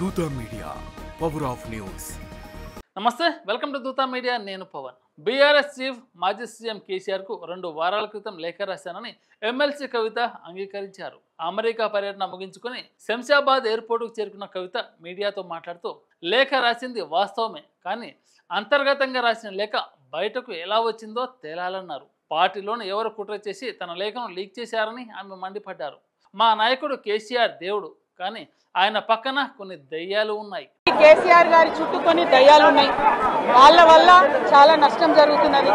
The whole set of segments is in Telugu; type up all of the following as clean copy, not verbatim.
Dootha media, power of news. నమస్తే, వెల్కమ్ టు దూతా మీడియా. నేను పవన్. బీఆర్ఎస్ చీఫ్ మాజీ సీఎం కేసీఆర్కు 2 వారాల క్రితం లేఖ రాశానని ఎమ్మెల్సీ కవిత అంగీకరించారు. అమెరికా పర్యటన ముగించుకొని శంషాబాద్ ఎయిర్పోర్టుకు చేరుకున్న కవిత మీడియాతో మాట్లాడుతూ లేఖ రాసింది వాస్తవమే, కానీ అంతర్గతంగా రాసిన లేఖ బయటకు ఎలా వచ్చిందో తేలాలన్నారు. పార్టీలోని ఎవరు కుట్ర చేసి తన లేఖను లీక్ చేశారని ఆమె మండిపడ్డారు. మా నాయకుడు కేసీఆర్ దేవుడు, కానీ ఆయన పక్కన కొన్ని దయ్యాలు ఉన్నాయి. కేసీఆర్ గారి చుట్టూ కొన్ని దయ్యాలు ఉన్నాయి. వాళ్ళ వల్ల చాలా నష్టం జరుగుతున్నది.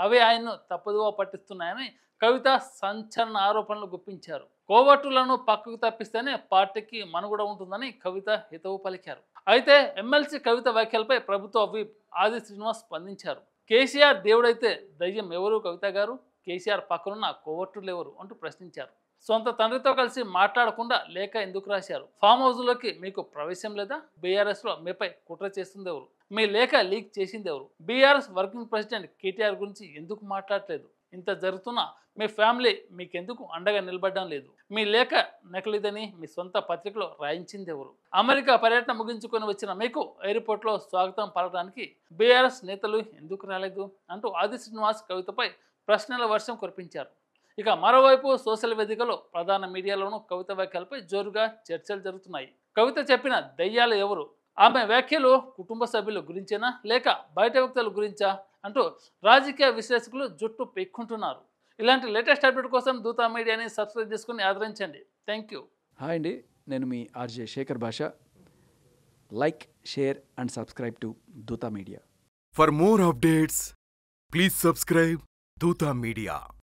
అవి ఆయన్ను తప్పుదోవ పట్టిస్తున్నాయని కవిత సంచలన ఆరోపణలు గుప్పించారు. కోవట్టులను పక్కకు తప్పిస్తేనే పార్టీకి మనుగడ ఉంటుందని కవిత హితవు పలికారు. అయితే ఎమ్మెల్సీ కవిత వ్యాఖ్యలపై ప్రభుత్వ విప్ ఆది శ్రీనివాస్ స్పందించారు. కేసీఆర్ దేవుడైతే దయ్యం ఎవరు కవిత గారు? కేసీఆర్ పక్కనున్న కోవట్టులు ఎవరు అంటూ ప్రశ్నించారు. సొంత తండ్రితో కలిసి మాట్లాడకుండా లేఖ ఎందుకు రాశారు? ఫామ్ హౌస్లోకి మీకు ప్రవేశం లేదా? బీఆర్ఎస్లో మీపై కుట్ర చేస్తుంది ఎవరు? మీ లేఖ లీక్ చేసింది ఎవరు? బీఆర్ఎస్ వర్కింగ్ ప్రెసిడెంట్ కేటీఆర్ గురించి ఎందుకు మాట్లాడలేదు? ఇంత జరుగుతున్నా మీ ఫ్యామిలీ మీకెందుకు అండగా నిలబడడం లేదు? మీ లేఖ నకిలీదని మీ సొంత పత్రికలో రాయించింది ఎవరు? అమెరికా పర్యటన ముగించుకొని వచ్చిన మీకు ఎయిర్పోర్ట్లో స్వాగతం పలకడానికి బీఆర్ఎస్ నేతలు ఎందుకు రాలేదు అంటూ ఆది శ్రీనివాస్ కవితపై ప్రశ్నల వర్షం కురిపించారు. ఇక మరోవైపు సోషల్ వేదికలో ప్రధాన మీడియాలోనూ కవిత వ్యాఖ్యలపై జోరుగా చర్చలు జరుగుతున్నాయి. కవిత చెప్పిన దయ్యాలు ఎవరు? ఆమె వ్యాఖ్యలు కుటుంబ సభ్యుల గురించేనా లేక బయట వ్యక్తుల గురించా అంటూ రాజకీయ విశ్లేషకులు జుట్టు పెక్కుంటున్నారు. ఇలాంటి లేటెస్ట్ అప్డేట్ కోసం దూతా మీడియాని సబ్స్క్రైబ్ చేసుకుని ఆదరించండి. Thank you. హాయ్ అండి, నేను మీ ఆర్జే శేఖర్ భాష. Like, share and subscribe to Dootha media. For more updates please subscribe Dootha media.